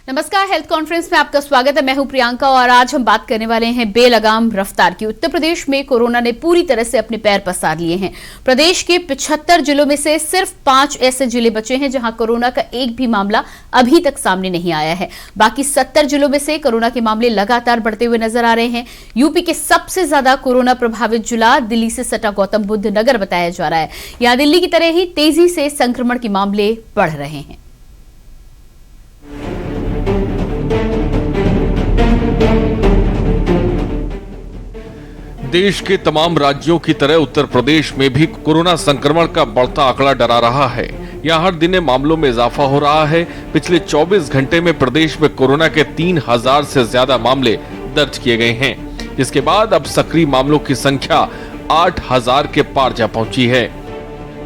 नमस्कार, health conference में आपका स्वागत है। मैं हूं प्रियंका और आज हम बात करने वाले हैं बेलगाम रफ्तार की। उत्तर प्रदेश में कोरोना ने पूरी तरह से अपने पैर पसार लिए हैं। प्रदेश के 75 जिलों में से सिर्फ 5 ऐसे जिले बचे हैं जहां कोरोना का एक भी मामला अभी तक सामने नहीं आया है। बाकी 70 जिलों में से कोरोना के मामले लगातार बढ़ते हुए नजर आ रहे हैं। यूपी के सबसे ज्यादा कोरोना प्रभावित जिला दिल्ली से सटा गौतम बुद्ध नगर बताया जा रहा है। यहां दिल्ली की तरह ही तेजी से संक्रमण के मामले बढ़ रहे हैं। देश के तमाम राज्यों की तरह उत्तर प्रदेश में भी कोरोना संक्रमण का बढ़ता आंकड़ा डरा रहा है। यहाँ हर दिन मामलों में इजाफा हो रहा है। पिछले 24 घंटे में प्रदेश में कोरोना के 3000 से ज्यादा मामले दर्ज किए गए हैं, जिसके बाद अब सक्रिय मामलों की संख्या 8000 के पार जा पहुंची है।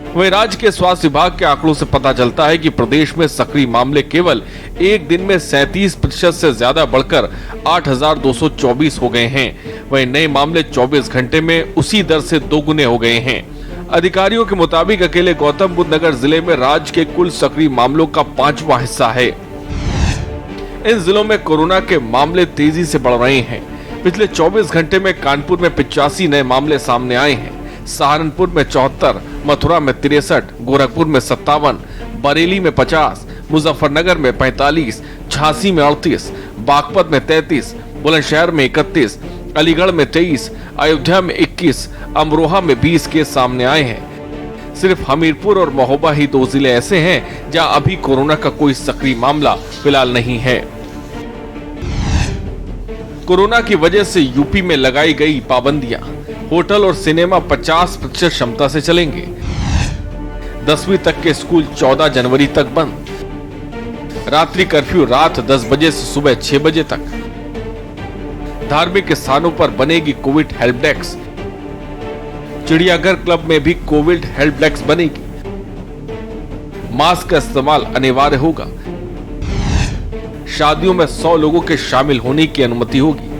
वहीं राज्य के स्वास्थ्य विभाग के आंकड़ों से पता चलता है कि प्रदेश में सक्रिय मामले केवल एक दिन में 37% से ज्यादा बढ़कर 8224 हो गए हैं। वहीं नए मामले 24 घंटे में उसी दर से दोगुने हो गए हैं। अधिकारियों के मुताबिक अकेले गौतम बुद्ध नगर जिले में राज्य के कुल सक्रिय मामलों का 5वां हिस्सा है। इन जिलों में कोरोना के मामले तेजी से बढ़ रहे हैं। पिछले 24 घंटे में कानपुर में 85 नए मामले सामने आए हैं, सहारनपुर में 74, मथुरा में 63, गोरखपुर में 57, बरेली में 50, मुजफ्फरनगर में 45, झांसी में 38, बागपत में 33, बुलंदशहर में 31, अलीगढ़ में 23, अयोध्या में 21, अमरोहा में 20 केस सामने आए हैं। सिर्फ हमीरपुर और महोबा ही 2 जिले ऐसे हैं जहां अभी कोरोना का कोई सक्रिय मामला फिलहाल नहीं है। कोरोना की वजह से यूपी में लगाई गई पाबंदियां, होटल और सिनेमा 50% क्षमता से चलेंगे। 10वीं तक के स्कूल 14 जनवरी तक बंद। रात्रि कर्फ्यू रात 10 बजे से सुबह 6 बजे तक। धार्मिक स्थानों पर बनेगी कोविड हेल्प डेस्क। चिड़ियाघर क्लब में भी कोविड हेल्प डेस्क बनेगी। मास्क का इस्तेमाल अनिवार्य होगा। शादियों में 100 लोगों के शामिल होने की अनुमति होगी।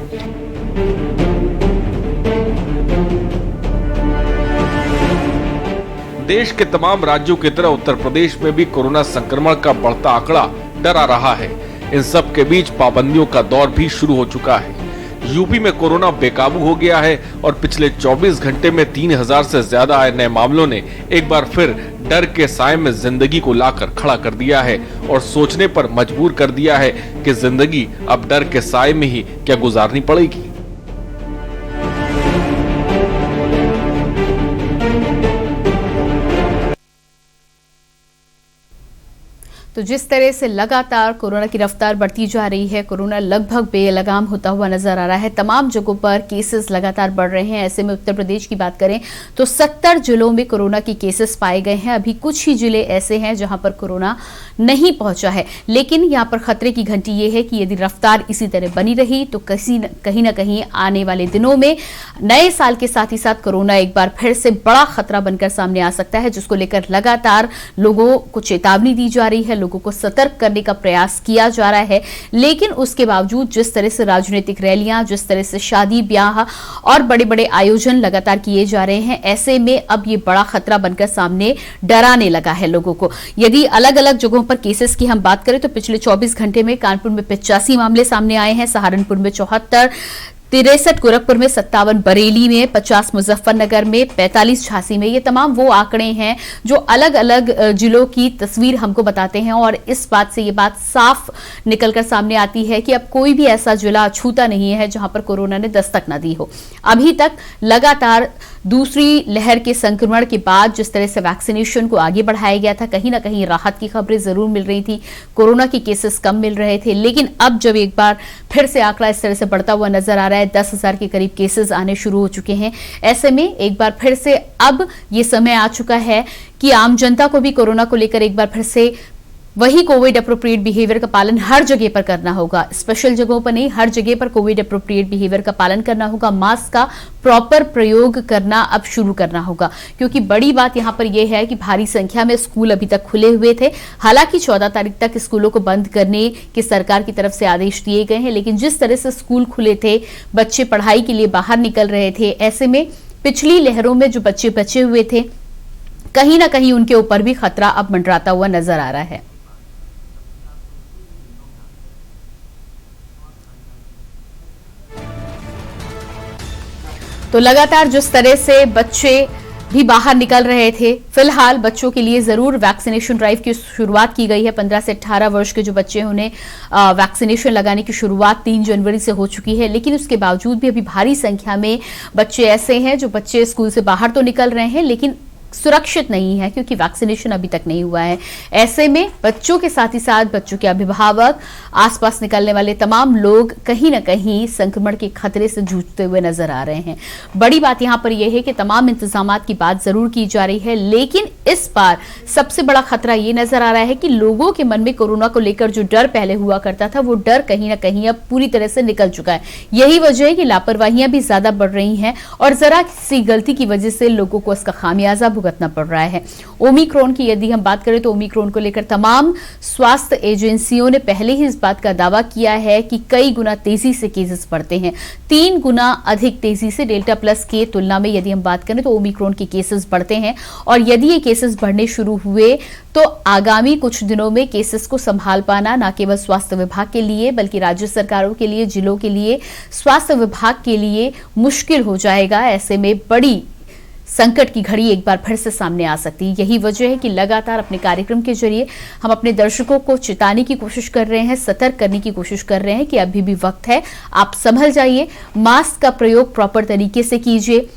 देश के तमाम राज्यों की तरह उत्तर प्रदेश में भी कोरोना संक्रमण का बढ़ता आंकड़ा डरा रहा है। इन सब के बीच पाबंदियों का दौर भी शुरू हो चुका है। यूपी में कोरोना बेकाबू हो गया है और पिछले 24 घंटे में 3000 से ज्यादा आए नए मामलों ने एक बार फिर डर के साए में जिंदगी को लाकर खड़ा कर दिया है और सोचने पर मजबूर कर दिया है कि जिंदगी अब डर के साए में ही क्या गुजारनी पड़ेगी। तो जिस तरह से लगातार कोरोना की रफ्तार बढ़ती जा रही है, कोरोना लगभग बेलगाम होता हुआ नजर आ रहा है। तमाम जगहों पर केसेस लगातार बढ़ रहे हैं। ऐसे में उत्तर प्रदेश की बात करें तो 70 जिलों में कोरोना के केसेस पाए गए हैं। अभी कुछ ही जिले ऐसे हैं जहां पर कोरोना नहीं पहुंचा है, लेकिन यहां पर खतरे की घंटी ये है कि यदि रफ्तार इसी तरह बनी रही तो कहीं ना कहीं आने वाले दिनों में नए साल के साथ ही साथ कोरोना एक बार फिर से बड़ा खतरा बनकर सामने आ सकता है, जिसको लेकर लगातार लोगों को चेतावनी दी जा रही है, लोगों को सतर्क करने का प्रयास किया जा रहा है। लेकिन उसके बावजूद जिस तरह से राजनीतिक रैलियां, जिस तरह से शादी ब्याह और बड़े बड़े आयोजन लगातार किए जा रहे हैं, ऐसे में अब ये बड़ा खतरा बनकर सामने डराने लगा है लोगों को। यदि अलग अलग जगहों पर केसेस की हम बात करें तो पिछले 24 घंटे में कानपुर में 85 मामले सामने आए हैं, सहारनपुर में 74, 63 गोरखपुर में 57, बरेली में 50, मुजफ्फरनगर में 45, झांसी में। ये तमाम वो आंकड़े हैं जो अलग अलग जिलों की तस्वीर हमको बताते हैं और इस बात से ये बात साफ निकलकर सामने आती है कि अब कोई भी ऐसा जिला छूता नहीं है जहां पर कोरोना ने दस्तक न दी हो। अभी तक लगातार दूसरी लहर के संक्रमण के बाद जिस तरह से वैक्सीनेशन को आगे बढ़ाया गया था, कहीं ना कहीं राहत की खबरें जरूर मिल रही थी, कोरोना के केसेस कम मिल रहे थे। लेकिन अब जब एक बार फिर से आंकड़ा इस तरह से बढ़ता हुआ नजर आ रहा है, 10,000 के करीब केसेस आने शुरू हो चुके हैं, ऐसे में एक बार फिर से अब ये समय आ चुका है कि आम जनता को भी कोरोना को लेकर एक बार फिर से वही कोविड अप्रोप्रिएट बिहेवियर का पालन हर जगह पर करना होगा। स्पेशल जगहों पर नहीं, हर जगह पर कोविड अप्रोप्रिएट बिहेवियर का पालन करना होगा। मास्क का प्रॉपर प्रयोग करना अब शुरू करना होगा, क्योंकि बड़ी बात यहां पर यह है कि भारी संख्या में स्कूल अभी तक खुले हुए थे। हालांकि 14 तारीख तक स्कूलों को बंद करने के सरकार की तरफ से आदेश दिए गए हैं, लेकिन जिस तरह से स्कूल खुले थे, बच्चे पढ़ाई के लिए बाहर निकल रहे थे, ऐसे में पिछली लहरों में जो बच्चे बचे हुए थे, कहीं ना कहीं उनके ऊपर भी खतरा अब मंडराता हुआ नजर आ रहा है। तो लगातार जिस तरह से बच्चे भी बाहर निकल रहे थे, फिलहाल बच्चों के लिए जरूर वैक्सीनेशन ड्राइव की शुरुआत की गई है। 15 से 18 वर्ष के जो बच्चे हैं उन्हें वैक्सीनेशन लगाने की शुरुआत 3 जनवरी से हो चुकी है, लेकिन उसके बावजूद भी अभी भारी संख्या में बच्चे ऐसे हैं जो बच्चे स्कूल से बाहर तो निकल रहे हैं लेकिन सुरक्षित नहीं है क्योंकि वैक्सीनेशन अभी तक नहीं हुआ है। ऐसे में बच्चों के साथ ही साथ बच्चों के अभिभावक, आसपास निकलने वाले तमाम लोग कहीं ना कहीं संक्रमण के खतरे से जूझते हुए नजर आ रहे हैं। बड़ी बात यहां पर यह है कि तमाम इंतजामात की बात जरूर की जा रही है, लेकिन इस बार सबसे बड़ा खतरा यह नजर आ रहा है कि लोगों के मन में कोरोना को लेकर जो डर पहले हुआ करता था वो डर कहीं ना कहीं अब पूरी तरह से निकल चुका है। यही वजह है कि लापरवाहियां भी ज्यादा बढ़ रही हैं और जरा सी गलती की वजह से लोगों को इसका खामियाजा भुगतना पड़ रहा है। ओमिक्रॉन की यदि हम बात करें तो ओमिक्रॉन को लेकर तमाम स्वास्थ्य एजेंसियों ने पहले ही इस बात का दावा किया है कि कई गुना तेजी से केसेस बढ़ते हैं, 3 गुना अधिक तेजी से डेल्टा प्लस के तुलना में यदि हम बात करें तो ओमिक्रॉन के केसेस बढ़ते हैं। और यदि ये केसेस बढ़ने शुरू हुए तो आगामी कुछ दिनों में केसेस को संभाल पाना न केवल स्वास्थ्य विभाग के लिए बल्कि राज्य सरकारों के लिए, जिलों के लिए, स्वास्थ्य विभाग के लिए मुश्किल हो जाएगा। ऐसे में बड़ी संकट की घड़ी एक बार फिर से सामने आ सकती है। यही वजह है कि लगातार अपने कार्यक्रम के जरिए हम अपने दर्शकों को चेताने की कोशिश कर रहे हैं, सतर्क करने की कोशिश कर रहे हैं कि अभी भी वक्त है, आप संभल जाइए, मास्क का प्रयोग प्रॉपर तरीके से कीजिए।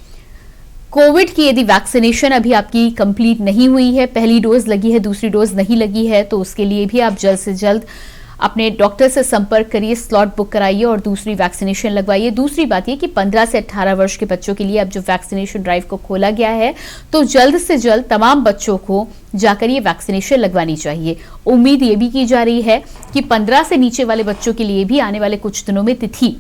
कोविड की यदि वैक्सीनेशन अभी आपकी कंप्लीट नहीं हुई है, पहली डोज लगी है, दूसरी डोज नहीं लगी है, तो उसके लिए भी आप जल्द से जल्द अपने डॉक्टर से संपर्क करिए, स्लॉट बुक कराइए और दूसरी वैक्सीनेशन लगवाइए। दूसरी बात यह कि 15 से 18 वर्ष के बच्चों के लिए अब जो वैक्सीनेशन ड्राइव को खोला गया है तो जल्द से जल्द तमाम बच्चों को जाकर ये वैक्सीनेशन लगवानी चाहिए। उम्मीद ये भी की जा रही है कि 15 से नीचे वाले बच्चों के लिए भी आने वाले कुछ दिनों में तिथि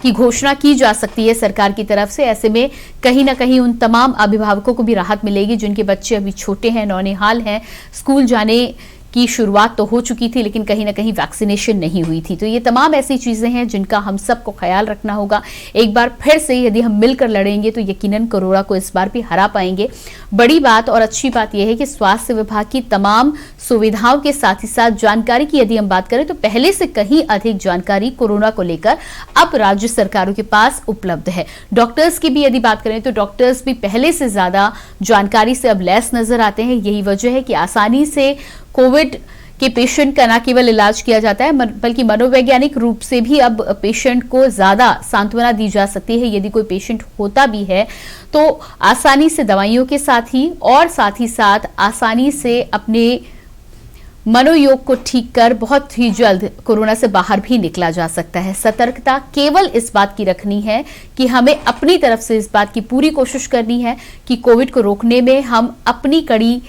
की घोषणा की जा सकती है सरकार की तरफ से। ऐसे में कहीं ना कहीं उन तमाम अभिभावकों को भी राहत मिलेगी जिनके बच्चे अभी छोटे हैं, नौनिहाल हैं, स्कूल जाने की शुरुआत तो हो चुकी थी लेकिन कहीं ना कहीं वैक्सीनेशन नहीं हुई थी। तो ये तमाम ऐसी चीजें हैं जिनका हम सबको ख्याल रखना होगा। एक बार फिर से यदि हम मिलकर लड़ेंगे तो यकीनन कोरोना को इस बार भी हरा पाएंगे। बड़ी बात और अच्छी बात यह है कि स्वास्थ्य विभाग की तमाम सुविधाओं के साथ ही साथ जानकारी की यदि हम बात करें तो पहले से कहीं अधिक जानकारी कोरोना को लेकर अब राज्य सरकारों के पास उपलब्ध है। डॉक्टर्स की भी यदि बात करें तो डॉक्टर्स भी पहले से ज्यादा जानकारी से अब लैस नजर आते हैं। यही वजह है कि आसानी से कोविड के पेशेंट का न केवल इलाज किया जाता है बल्कि मनोवैज्ञानिक रूप से भी अब पेशेंट को ज्यादा सांत्वना दी जा सकती है। यदि कोई पेशेंट होता भी है तो आसानी से दवाइयों के साथ ही साथ आसानी से अपने मनोयोग को ठीक कर बहुत ही जल्द कोरोना से बाहर भी निकला जा सकता है। सतर्कता केवल इस बात की रखनी है कि हमें अपनी तरफ से इस बात की पूरी कोशिश करनी है कि कोविड को रोकने में हम अपनी कड़ी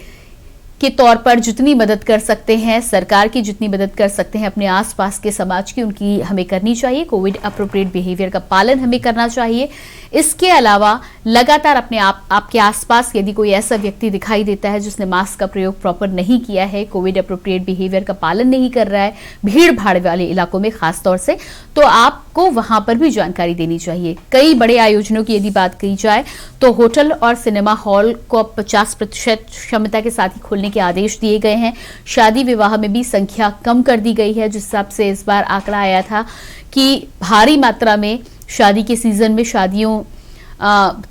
के तौर पर जितनी मदद कर सकते हैं, सरकार की जितनी मदद कर सकते हैं, अपने आसपास के समाज की, उनकी हमें करनी चाहिए। कोविड अप्रोप्रिएट बिहेवियर का पालन हमें करना चाहिए। इसके अलावा लगातार अपने आपके आसपास यदि कोई ऐसा व्यक्ति दिखाई देता है जिसने मास्क का प्रयोग प्रॉपर नहीं किया है, कोविड अप्रोप्रिएट बिहेवियर का पालन नहीं कर रहा है, भीड़ भाड़ वाले इलाकों में खास तौर से, तो आपको वहां पर भी जानकारी देनी चाहिए। कई बड़े आयोजनों की यदि बात की जाए तो होटल और सिनेमा हॉल को 50% क्षमता के साथ ही खोलने के आदेश दिए गए हैं। शादी विवाह में भी संख्या कम कर दी गई है। जिस हिसाब से इस बार आंकड़ा आया था कि भारी मात्रा में शादी के सीजन में शादियों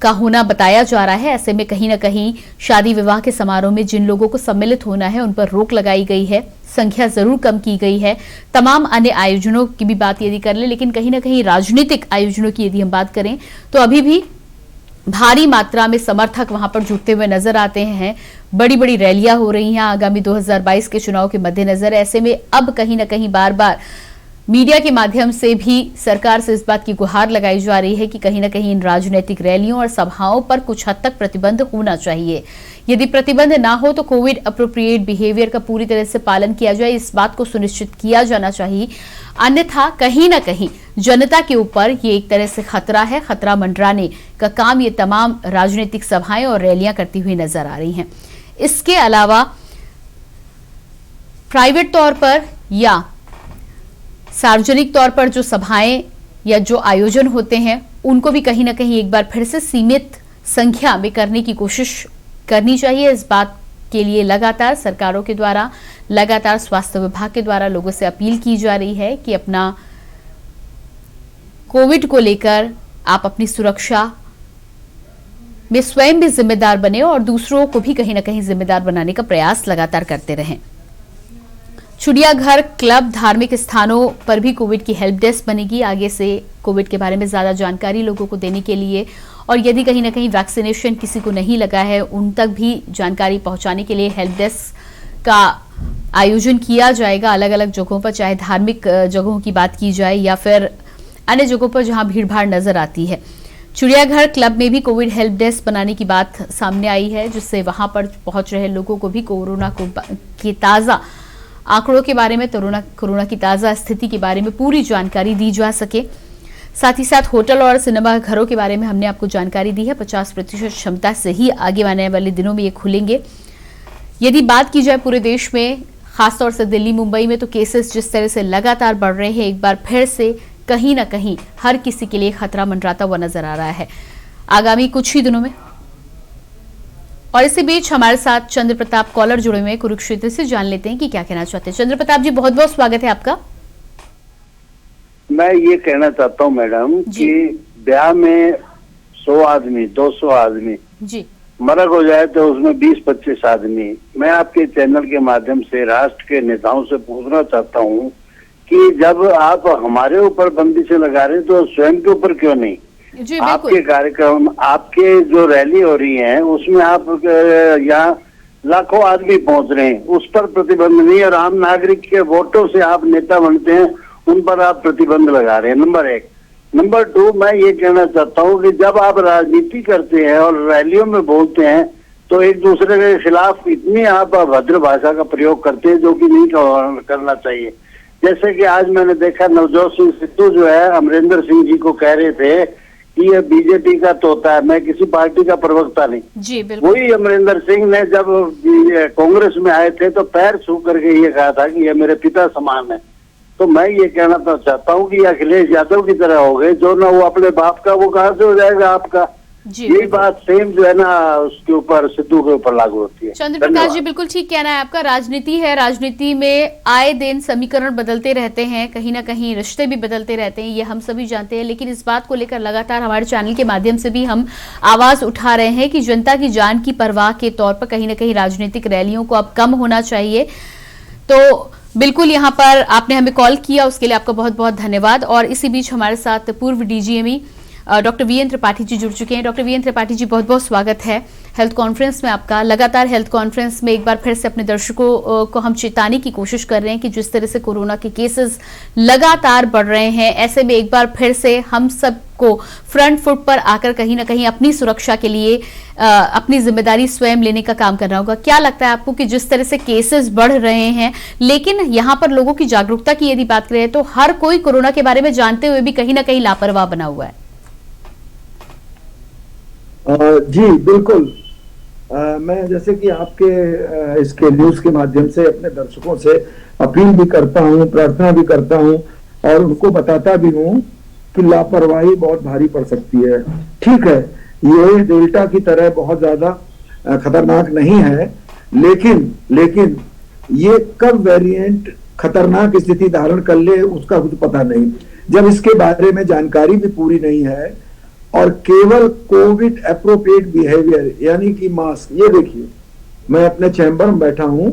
का होना बताया जा रहा है। ऐसे में कहीं ना कहीं शादी विवाह के समारोह में जिन लोगों को सम्मिलित होना है उन पर रोक लगाई गई है, संख्या जरूर कम की गई है। तमाम अन्य आयोजनों की भी बात यदि कर ले, लेकिन कहीं ना कहीं राजनीतिक आयोजनों की यदि हम बात करें तो अभी भी भारी मात्रा में समर्थक वहां पर जुटते हुए नजर आते हैं। बड़ी बड़ी रैलियां हो रही हैं आगामी 2022 के चुनाव के मद्देनजर। ऐसे में अब कहीं ना कहीं बार बार मीडिया के माध्यम से भी सरकार से इस बात की गुहार लगाई जा रही है कि कहीं ना कहीं इन राजनीतिक रैलियों और सभाओं पर कुछ हद तक प्रतिबंध होना चाहिए। यदि प्रतिबंध ना हो तो कोविड अप्रोप्रिएट बिहेवियर का पूरी तरह से पालन किया जाए, इस बात को सुनिश्चित किया जाना चाहिए। अन्यथा कहीं ना कहीं जनता के ऊपर ये एक तरह से खतरा है, खतरा मंडराने का काम ये तमाम राजनीतिक सभाएं और रैलियां करती हुई नजर आ रही हैं। इसके अलावा प्राइवेट तौर पर या सार्वजनिक तौर पर जो सभाएं या जो आयोजन होते हैं उनको भी कहीं ना कहीं एक बार फिर से सीमित संख्या में करने की कोशिश करनी चाहिए। इस बात के लिए लगातार सरकारों के द्वारा, लगातार स्वास्थ्य विभाग के द्वारा लोगों से अपील की जा रही है कि अपना कोविड को लेकर आप अपनी सुरक्षा में स्वयं भी जिम्मेदार बने और दूसरों को भी कहीं ना कहीं जिम्मेदार बनाने का प्रयास लगातार करते रहें। चिड़ियाघर, क्लब, धार्मिक स्थानों पर भी कोविड की हेल्प डेस्क बनेगी आगे से कोविड के बारे में ज्यादा जानकारी लोगों को देने के लिए, और यदि कहीं ना कहीं वैक्सीनेशन किसी को नहीं लगा है उन तक भी जानकारी पहुंचाने के लिए हेल्प डेस्क का आयोजन किया जाएगा अलग अलग जगहों पर, चाहे धार्मिक जगहों की बात की जाए या फिर अन्य जगहों पर जहां भीड़भाड़ नजर आती है। चिड़ियाघर, क्लब में भी कोविड हेल्प डेस्क बनाने की बात सामने आई है, जिससे वहां पर पहुंच रहे लोगों को भी कोरोना की ताजा आंकड़ों के बारे में, कोरोना की ताजा स्थिति के बारे में पूरी जानकारी दी जा सके। साथ ही साथ होटल और सिनेमा घरों के बारे में हमने आपको जानकारी दी है, 50% क्षमता से ही आगे आने वाले दिनों में ये खुलेंगे। यदि बात की जाए पूरे देश में, खासतौर से दिल्ली, मुंबई में, तो केसेस जिस तरह से लगातार बढ़ रहे हैं, एक बार फिर से कहीं ना कहीं हर किसी के लिए खतरा मंडराता हुआ नजर आ रहा है आगामी कुछ ही दिनों में। और इसी बीच हमारे साथ चंद्र प्रताप कॉलर जुड़े हुए कुरुक्षेत्र से, जान लेते हैं कि क्या कहना चाहते हैं। चंद्र प्रताप जी, बहुत बहुत स्वागत है आपका। मैं ये कहना चाहता हूँ मैडम कि ब्याह में 100 आदमी 200 आदमी जी मरग हो जाए तो उसमें 20-25 आदमी। मैं आपके चैनल के माध्यम से राष्ट्र के नेताओं से पूछना चाहता हूँ कि जब आप हमारे ऊपर बंदिशें लगा रहे हैं तो स्वयं के ऊपर क्यों नहीं? आपके कार्यक्रम, आपके जो रैली हो रही है उसमें आप यहाँ लाखों आदमी पहुंच रहे हैं, उस पर प्रतिबंध नहीं, और आम नागरिक के वोटों से आप नेता बनते हैं, उन पर आप प्रतिबंध लगा रहे हैं। नंबर 1। नंबर 2, मैं ये कहना चाहता हूँ कि जब आप राजनीति करते हैं और रैलियों में बोलते हैं तो एक दूसरे के खिलाफ इतनी आप अभद्र भाषा का प्रयोग करते हैं जो कि नहीं करना चाहिए। जैसे कि आज मैंने देखा नवजोत सिंह सिद्धू जो है अमरिंदर सिंह जी को कह रहे थे कि ये बीजेपी का तोता है, मैं किसी पार्टी का प्रवक्ता नहीं। जी बिल्कुल। वही अमरिंदर सिंह ने जब कांग्रेस में आए थे तो पैर छू करके ये कहा था कि ये मेरे पिता समान है। तो मैं ये कहना तो चाहता हूँ कि अखिलेश यादव की तरह हो गए, जो ना वो अपने बाप का, वो कहाँ से हो जाएगा आपका? यही बात सेम जो है ना उसके ऊपर, सिद्धू के ऊपर लागू होती है। चंद्र प्रकाश जी, बिल्कुल ठीक कहना है आपका। राजनीति है, राजनीति में आए दिन समीकरण बदलते रहते हैं, कहीं ना कहीं रिश्ते भी बदलते रहते हैं, ये हम सभी जानते हैं। लेकिन इस बात को लेकर लगातार हमारे चैनल के माध्यम से भी हम आवाज उठा रहे हैं कि जनता की जान की परवाह के तौर पर कहीं ना कहीं राजनीतिक रैलियों को अब कम होना चाहिए। तो बिल्कुल यहाँ पर आपने हमें कॉल किया, उसके लिए आपका बहुत बहुत धन्यवाद। और इसी बीच हमारे साथ पूर्व DGME doctor VN Tripathi ji जुड़ चुके हैं। डॉक्टर वीएन त्रिपाठी जी, बहुत बहुत स्वागत है हेल्थ कॉन्फ्रेंस में आपका। लगातार हेल्थ कॉन्फ्रेंस में एक बार फिर से अपने दर्शकों को हम चेताने की कोशिश कर रहे हैं कि जिस तरह से कोरोना के केसेस लगातार बढ़ रहे हैं, ऐसे में एक बार फिर से हम सबको फ्रंट फुट पर आकर कहीं ना कहीं अपनी सुरक्षा के लिए अपनी जिम्मेदारी स्वयं लेने का काम करना होगा। क्या लगता है आपको कि जिस तरह से केसेस बढ़ रहे हैं, लेकिन यहाँ पर लोगों की जागरूकता की यदि बात करें तो हर कोई कोरोना के बारे में जानते हुए भी कहीं ना कहीं लापरवाह बना हुआ है? जी बिल्कुल। मैं जैसे कि आपके इसके न्यूज के माध्यम से अपने दर्शकों से अपील भी करता हूँ, प्रार्थना भी करता हूँ और उनको बताता भी हूँ कि लापरवाही बहुत भारी पड़ सकती है। ठीक है, ये डेल्टा की तरह बहुत ज्यादा खतरनाक नहीं है, लेकिन ये कब वेरिएंट खतरनाक स्थिति धारण कर ले उसका कुछ पता नहीं। जब इसके बारे में जानकारी भी पूरी नहीं है और केवल कोविड एप्रोप्रिएट बिहेवियर यानी कि मास्क, ये देखिए मैं अपने चैम्बर में बैठा हूं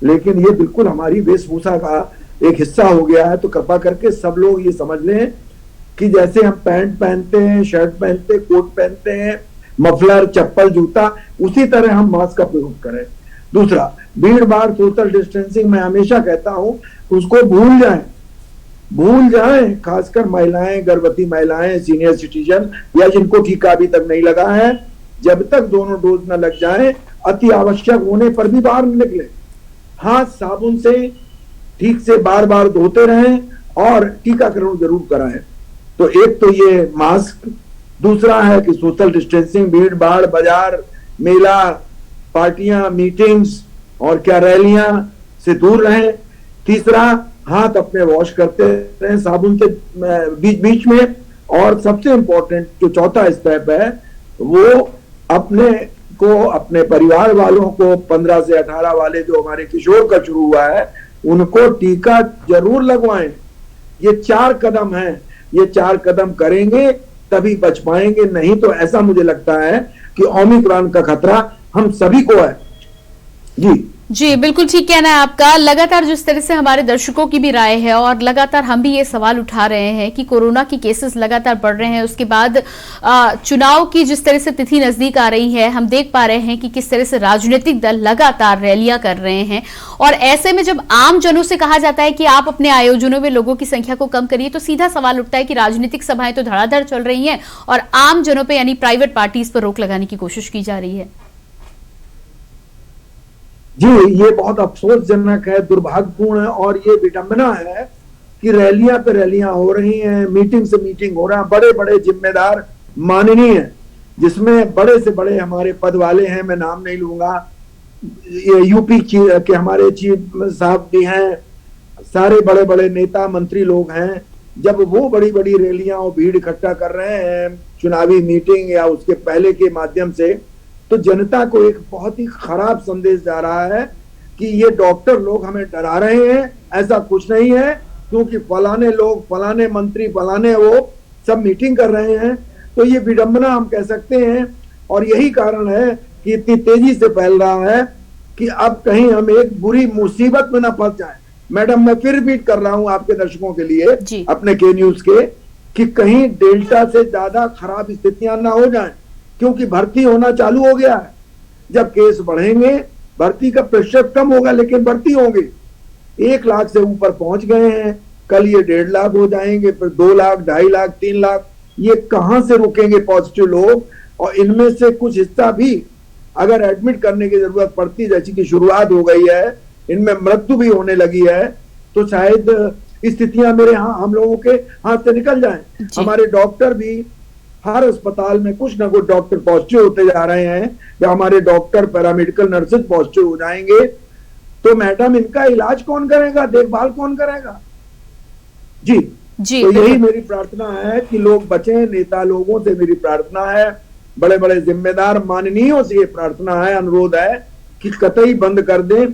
लेकिन ये बिल्कुल हमारी वेशभूषा का एक हिस्सा हो गया है। तो कृपा करके सब लोग ये समझ लें कि जैसे हम पैंट पहनते हैं, शर्ट पहनते हैं, कोट पहनते हैं, मफलर, चप्पल, जूता, उसी तरह हम मास्क का प्रयोग करें। दूसरा, भीड़ भाड़, सोशल डिस्टेंसिंग मैं हमेशा कहता हूं उसको भूल जाएं, खासकर महिलाएं, गर्भवती महिलाएं, सीनियर सिटीजन या जिनको टीका अभी तक नहीं लगा है, जब तक दोनों डोज न लग जाएं, अति आवश्यक होने पर भी बाहर न निकले। हाथ साबुन से ठीक से बार बार धोते रहें और टीकाकरण जरूर कराएं। तो एक तो ये मास्क, दूसरा है कि सोशल डिस्टेंसिंग, भीड़ भाड़, बाजार, मेला, पार्टियां, मीटिंग्स और क्या रैलियां से दूर रहें। तीसरा, हाथ अपने वॉश करते रहें साबुन से बीच में। और सबसे इंपॉर्टेंट जो चौथा स्टेप है वो अपने को, अपने परिवार वालों को, 15 से 18 वाले जो हमारे किशोर का शुरू हुआ है उनको टीका जरूर लगवाएं। ये 4 कदम हैं, ये 4 कदम करेंगे तभी बच पाएंगे, नहीं तो ऐसा मुझे लगता है कि ओमिक्रॉन का खतरा हम सभी को है। जी बिल्कुल ठीक कहना है आपका। लगातार जिस तरह से हमारे दर्शकों की भी राय है और लगातार हम भी ये सवाल उठा रहे हैं कि कोरोना की केसेस लगातार बढ़ रहे हैं, उसके बाद चुनाव की जिस तरह से तिथि नजदीक आ रही है, हम देख पा रहे हैं कि किस तरह से राजनीतिक दल लगातार रैलियां कर रहे हैं, और ऐसे में जब आम जनों से कहा जाता है कि आप अपने आयोजनों में लोगों की संख्या को कम करिए, तो सीधा सवाल उठता है कि राजनीतिक सभाएं तो धड़ाधड़ चल रही हैं और आम जनों पर यानी प्राइवेट पार्टीज पर रोक लगाने की कोशिश की जा रही है। जी, ये बहुत अफसोसजनक है, दुर्भाग्यपूर्ण है और ये विडंबना है कि रैलियां पे रैलियां हो रही हैं, मीटिंग से मीटिंग हो रहा है, बड़े बड़े जिम्मेदार माननीय जिसमें बड़े से बड़े हमारे पद वाले हैं, मैं नाम नहीं लूंगा, ये यूपी के हमारे चीफ साहब भी हैं, सारे बड़े बड़े नेता मंत्री लोग हैं। जब वो बड़ी बड़ी रैलियां और भीड़ इकट्ठा कर रहे हैं चुनावी मीटिंग या उसके पहले के माध्यम से, तो जनता को एक बहुत ही खराब संदेश जा रहा है कि ये डॉक्टर लोग हमें डरा रहे हैं। ऐसा कुछ नहीं है, क्योंकि फलाने लोग, फलाने मंत्री, फलाने वो सब मीटिंग कर रहे हैं। तो ये विडंबना हम कह सकते हैं, और यही कारण है कि इतनी तेजी से फैल रहा है कि अब कहीं हम एक बुरी मुसीबत में ना फंस जाएं। मैडम, मैं फिर रिपीट कर रहा हूं आपके दर्शकों के लिए, अपने के न्यूज के, कि कहीं डेल्टा से ज्यादा खराब स्थितियां ना हो जाएं, क्योंकि भर्ती होना चालू हो गया है। जब केस बढ़ेंगे भर्ती का प्रतिशत कम होगा, लेकिन भर्ती होंगे। 1 लाख से ऊपर पहुंच गए हैं, कल ये 1.5 लाख हो जाएंगे, फिर 2 लाख, 2.5 लाख, 3 लाख। ये कहां से रुकेंगे पॉजिटिव लोग? और इनमें से कुछ हिस्सा भी अगर एडमिट करने की जरूरत पड़ती, जैसी की शुरुआत हो गई है, इनमें मृत्यु भी होने लगी है, तो शायद स्थितियां मेरे हम लोगों के हाथ से निकल जाएं। हमारे डॉक्टर भी हर अस्पताल में कुछ ना कुछ डॉक्टर पॉजिटिव होते जा रहे हैं, या हमारे डॉक्टर पैरामेडिकल नर्सेज पॉजिटिव हो जाएंगे, तो मैडम इनका इलाज कौन करेगा, देखभाल कौन करेगा? जी तो यही मेरी प्रार्थना है कि लोग बचें। नेता लोगों से मेरी प्रार्थना है, बड़े बड़े जिम्मेदार माननीयों से ये प्रार्थना है, अनुरोध है कि कतई बंद कर दें।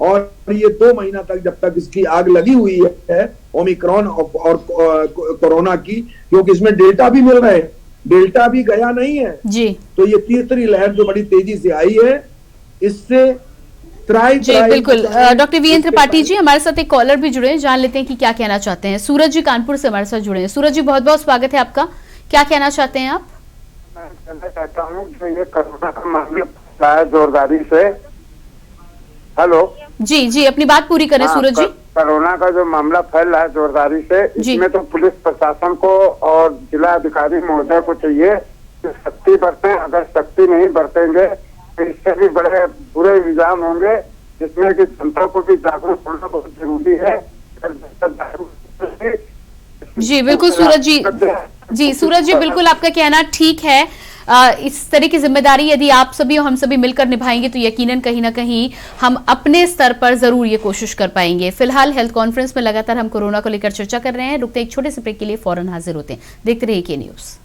और ये 2 महीना तक जब तक इसकी आग लगी हुई है ओमिक्रॉन और कोरोना की, क्योंकि इसमें डेल्टा भी मिल रहे हैं, डेल्टा भी गया नहीं है जी, तो ये तीसरी लहर जो बड़ी तेजी से आई है, इससे बिल्कुल। डॉक्टर वीएन त्रिपाठी जी, हमारे साथ एक कॉलर भी जुड़े हैं, जान लेते हैं कि क्या कहना चाहते हैं। सूरज जी कानपुर से हमारे साथ जुड़े हैं। सूरज जी, बहुत बहुत स्वागत है आपका, क्या कहना चाहते हैं आप? मैं कहना चाहता हूँ जो ये कोरोना का मामला है जोरदारी से। हेलो जी, अपनी बात पूरी करें सूरज जी। कोरोना का जो मामला फैल रहा है जोरदारी से, इसमें तो पुलिस प्रशासन को और जिला अधिकारी महोदय को चाहिए कि सख्ती बरतें। अगर सख्ती नहीं बरतेंगे तो इससे भी बड़े बुरे इल्जाम होंगे, जिसमें कि जनता को भी जागरूक होना बहुत जरूरी है। जी बिल्कुल सूरज जी, बिल्कुल आपका कहना ठीक है। इस तरह की जिम्मेदारी यदि आप सभी और हम सभी मिलकर निभाएंगे तो यकीनन कहीं ना कहीं हम अपने स्तर पर जरूर ये कोशिश कर पाएंगे। फिलहाल हेल्थ कॉन्फ्रेंस में लगातार हम कोरोना को लेकर चर्चा कर रहे हैं। रुकते एक छोटे से ब्रेक के लिए, फौरन हाजिर होते हैं। देखते रहिए के न्यूज।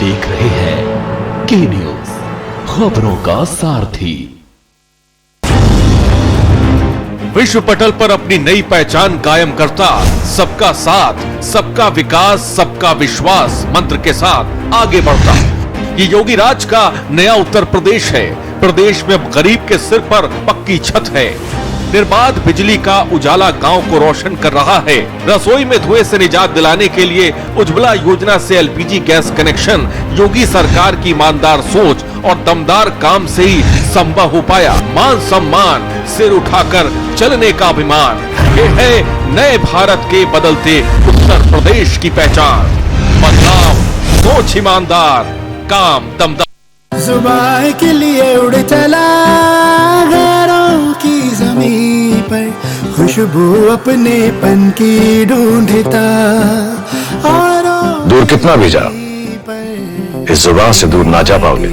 देख रहे हैं के न्यूज, खबरों का सारथी। विश्व पटल पर अपनी नई पहचान कायम करता, सबका साथ, सबका विकास, सबका विश्वास मंत्र के साथ आगे बढ़ता ये योगी राज का नया उत्तर प्रदेश है। प्रदेश में गरीब के सिर पर पक्की छत है, निर्बाध बिजली का उजाला गांव को रोशन कर रहा है। रसोई में धुएं से निजात दिलाने के लिए उज्ज्वला योजना से एलपीजी गैस कनेक्शन योगी सरकार की ईमानदार सोच और दमदार काम से ही संभव हो पाया। मान सम्मान, सिर उठाकर चलने का अभिमान, ये है नए भारत के बदलते उत्तर प्रदेश की पहचान। बदलाव, सोच ईमानदार, काम दमदार। जुबान के लिए उड़ चला गैरों की जमीन पर, खुशबू अपने पन की ढूंढता। दूर कितना भी जाओ, इस जुबान से दूर ना जा पाओगे।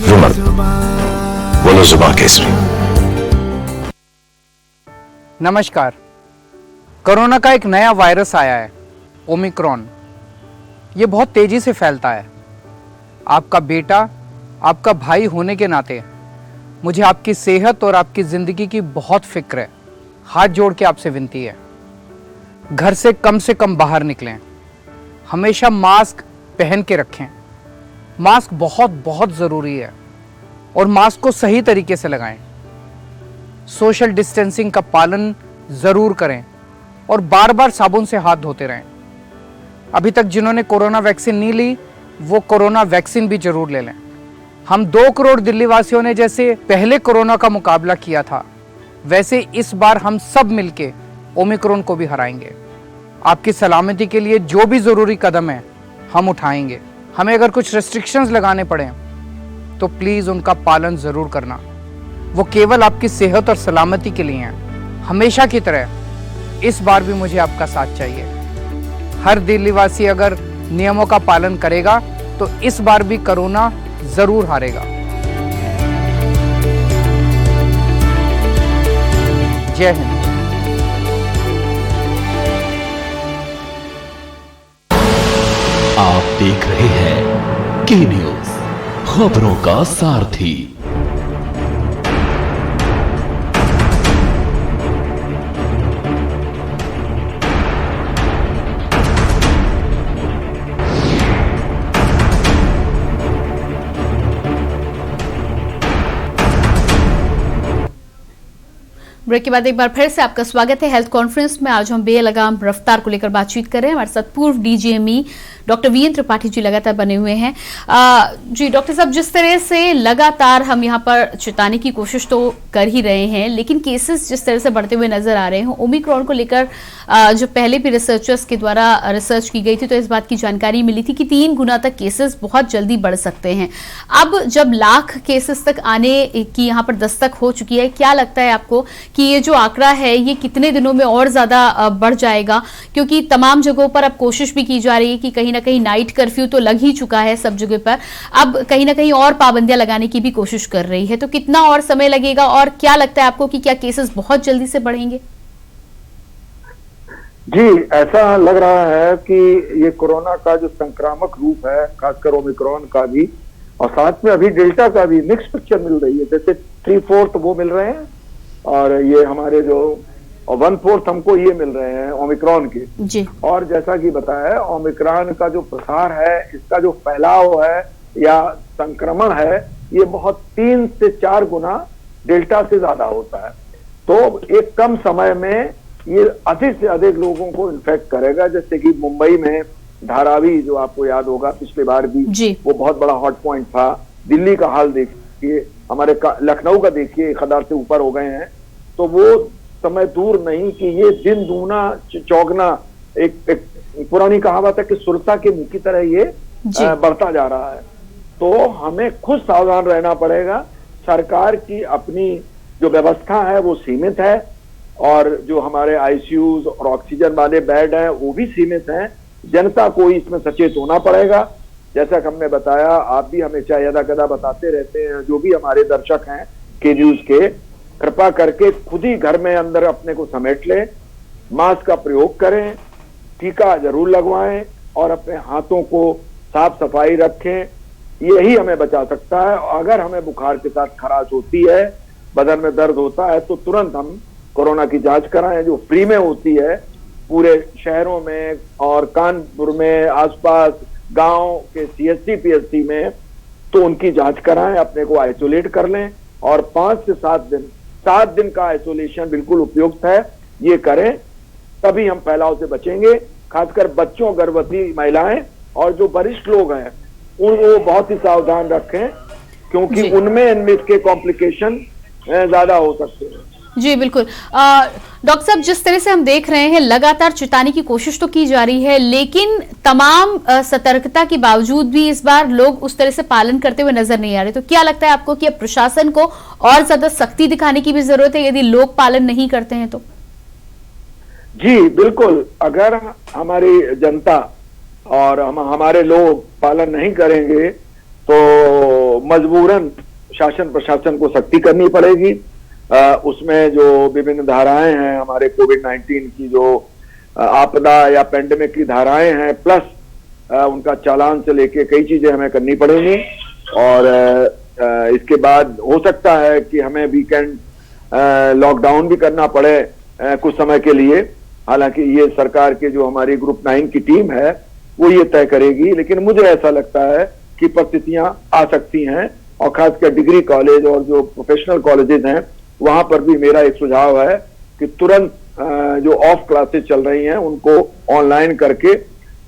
रुमल, बोलो जुबान केसरी। नमस्कार। कोरोना का एक नया वायरस आया है ओमिक्रॉन, ये बहुत तेजी से फैलता है। आपका बेटा, आपका भाई होने के नाते मुझे आपकी सेहत और आपकी जिंदगी की बहुत फिक्र है। हाथ जोड़ के आपसे विनती है, घर से कम बाहर निकलें, हमेशा मास्क पहन के रखें। मास्क बहुत बहुत ज़रूरी है और मास्क को सही तरीके से लगाएं। सोशल डिस्टेंसिंग का पालन ज़रूर करें और बार बार साबुन से हाथ धोते रहें। अभी तक जिन्होंने कोरोना वैक्सीन नहीं ली वो कोरोना वैक्सीन भी जरूर ले लें। हम 2 करोड़ दिल्ली वासियों ने जैसे पहले कोरोना का मुकाबला किया था, वैसे इस बार हम सब मिलके ओमिक्रॉन को भी हराएंगे। आपकी सलामती के लिए जो भी ज़रूरी कदम है हम उठाएंगे। हमें अगर कुछ रेस्ट्रिक्शंस लगाने पड़े तो प्लीज़ उनका पालन ज़रूर करना। वो केवल आपकी सेहत और सलामती के लिए हैं। हमेशा की तरह इस बार भी मुझे आपका साथ चाहिए। हर दिल्लीवासी अगर नियमों का पालन करेगा तो इस बार भी कोरोना ज़रूर हारेगा। जय हिंद। आप देख रहे हैं के न्यूज़, खबरों का सारथी। ब्रेक के बाद एक बार फिर से आपका स्वागत है हेल्थ कॉन्फ्रेंस में। आज हम बेलगाम रफ्तार को लेकर बातचीत कर रहे हैं। हमारे साथ पूर्व DGME doctor VN Tripathi ji लगातार बने हुए हैं। जी डॉक्टर साहब, जिस तरह से लगातार हम यहाँ पर चिताने की कोशिश तो कर ही रहे हैं, लेकिन केसेस जिस तरह से बढ़ते हुए नजर आ रहे हैं, ओमिक्रॉन को लेकर जो पहले भी रिसर्चर्स के द्वारा रिसर्च की गई थी तो इस बात की जानकारी मिली थी कि 3 गुना तक केसेस बहुत जल्दी बढ़ सकते हैं। अब जब लाख केसेस तक आने की यहाँ पर दस्तक हो चुकी है, क्या लगता है आपको कि ये जो आंकड़ा है ये कितने दिनों में और ज्यादा बढ़ जाएगा? क्योंकि तमाम जगहों पर अब कोशिश भी की जा रही है कि कहीं ना कहीं नाइट कर्फ्यू तो लग ही चुका है सब जगह पर, अब कहीं ना कहीं और पाबंदियां लगाने की भी कोशिश कर रही है, तो कितना और समय लगेगा और क्या लगता है आपको कि क्या केसेस बहुत जल्दी से बढ़ेंगे? जी, ऐसा लग रहा है कि ये कोरोना का जो संक्रामक रूप है, खासकर ओमिक्रॉन का भी और साथ में अभी डेल्टा का भी मिक्स पिक्चर मिल रही है। जैसे 3/4 वो मिल रहे हैं और ये हमारे जो 1/4 हमको ये मिल रहे हैं ओमिक्रॉन के जी। और जैसा कि बताया, ओमिक्रॉन का जो प्रसार है, इसका जो फैलाव है या संक्रमण है, ये बहुत 3 से 4 गुना डेल्टा से ज्यादा होता है। तो एक कम समय में ये अधिक से अधिक लोगों को इन्फेक्ट करेगा। जैसे कि मुंबई में धारावी, जो आपको याद होगा पिछले बार भी वो बहुत बड़ा हॉट पॉइंट था। दिल्ली का हाल देखिए, हमारे लखनऊ का देखिए, 1000 से ऊपर हो गए हैं। तो वो समय दूर नहीं कि ये दिन दूना चौगना, एक पुरानी कहावत है कि सुरसा के मुंह की तरह ये बढ़ता जा रहा है। तो हमें खुद सावधान रहना पड़ेगा। सरकार की अपनी जो व्यवस्था है वो सीमित है और जो हमारे आईसीयूज और ऑक्सीजन वाले बेड हैं वो भी सीमित हैं। जनता को इसमें सचेत होना पड़ेगा। जैसा कि हमने बताया, आप भी हमेशा यदा कदा बताते रहते हैं, जो भी हमारे दर्शक हैं के न्यूज के, कृपा करके खुद ही घर में अंदर अपने को समेट लें, मास्क का प्रयोग करें, टीका जरूर लगवाएं और अपने हाथों को साफ सफाई रखें। यही हमें बचा सकता है। अगर हमें बुखार के साथ खराश होती है, बदन में दर्द होता है, तो तुरंत हम कोरोना की जांच कराएं, जो फ्री में होती है पूरे शहरों में और कानपुर में, आसपास गांव के सीएससी पीएससी में। तो उनकी जांच कराएं, अपने को आइसोलेट कर लें और 5 से 7 दिन का आइसोलेशन बिल्कुल उपयुक्त है। ये करें, तभी हम फैलाव से बचेंगे। खासकर बच्चों, गर्भवती महिलाएं और जो वरिष्ठ लोग हैं उनको बहुत ही सावधान रखें, क्योंकि उनमें इसके कॉम्प्लिकेशन ज्यादा हो सकते हैं। जी बिल्कुल। डॉक्टर साहब, जिस तरह से हम देख रहे हैं, लगातार चिताने की कोशिश तो की जा रही है, लेकिन तमाम सतर्कता के बावजूद भी इस बार लोग उस तरह से पालन करते हुए नजर नहीं आ रहे। तो क्या लगता है आपको कि अब प्रशासन को और ज्यादा सख्ती दिखाने की भी जरूरत है यदि लोग पालन नहीं करते हैं तो? जी बिल्कुल। अगर हमारी जनता और हमारे लोग पालन नहीं करेंगे तो मजबूरन शासन प्रशासन को सख्ती करनी पड़ेगी। उसमें जो विभिन्न धाराएं हैं हमारे कोविड-19 की, जो आपदा या पेंडेमिक की धाराएं हैं, प्लस उनका चालान से लेके कई चीजें हमें करनी पड़ेंगी। और इसके बाद हो सकता है कि हमें वीकेंड लॉकडाउन भी करना पड़े कुछ समय के लिए। हालांकि ये सरकार के जो हमारी ग्रुप 9 की टीम है वो ये तय करेगी, लेकिन मुझे ऐसा लगता है कि परिस्थितियां आ सकती हैं, और खासकर डिग्री कॉलेज और जो प्रोफेशनल कॉलेजेस हैं वहां पर भी मेरा एक सुझाव है कि तुरंत जो ऑफ क्लासेस चल रही हैं उनको ऑनलाइन करके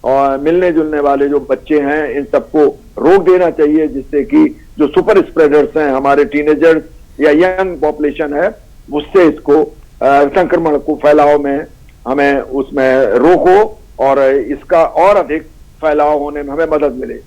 और मिलने जुलने वाले जो बच्चे हैं इन सबको रोक देना चाहिए, जिससे कि जो सुपर स्प्रेडर्स हैं, हमारे टीनेजर्स या यंग पॉपुलेशन है, उससे इसको संक्रमण को फैलाव में हमें उसमें रोको और इसका और अधिक फैलाव होने में हमें मदद मिले।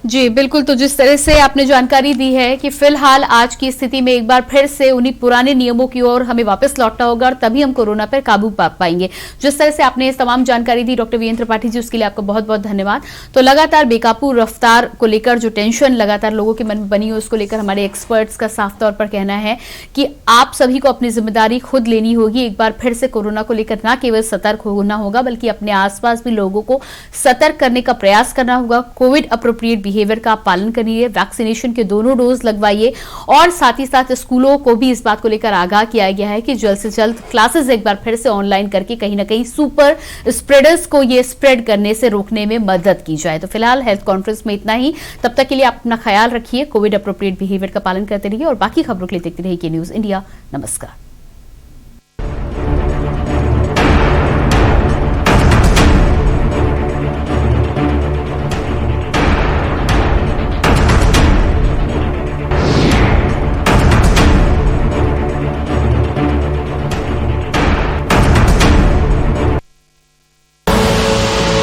जी बिल्कुल। तो जिस तरह से आपने जानकारी दी है कि फिलहाल आज की स्थिति में एक बार फिर से उन्हीं पुराने नियमों की ओर हमें वापस लौटना होगा और तभी हम कोरोना पर काबू पा पाएंगे। जिस तरह से आपने इस तमाम जानकारी दी डॉक्टर वीरेंद्र त्रिपाठी जी, उसके लिए आपका बहुत बहुत धन्यवाद। तो लगातार बेकाबू रफ्तार को लेकर जो टेंशन लगातार लोगों के मन में बनी है, उसको लेकर हमारे एक्सपर्ट्स का साफ तौर पर कहना है कि आप सभी को अपनी जिम्मेदारी खुद लेनी होगी। एक बार फिर से कोरोना को लेकर न केवल सतर्क होना होगा बल्कि अपने आसपास भी लोगों को सतर्क करने का प्रयास करना होगा। कोविड अप्रोप्रिएट बिहेवियर का पालन करिए, वैक्सीनेशन के दोनों डोज लगवाइए और साथ ही साथ स्कूलों को भी इस बात को लेकर आगाह किया गया है कि जल्द से जल्द क्लासेस एक बार फिर से ऑनलाइन करके कहीं ना कहीं सुपर स्प्रेडर्स को ये स्प्रेड करने से रोकने में मदद की जाए। तो फिलहाल हेल्थ कॉन्फ्रेंस में इतना ही। तब तक के लिए आप अपना ख्याल रखिए, कोविड अप्रोप्रिएट बिहेवियर का पालन करते रहिए और बाकी खबरों के लिए देखते रहिए न्यूज इंडिया। नमस्कार।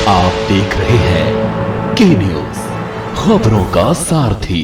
आप देख रहे हैं के न्यूज, खबरों का सारथी।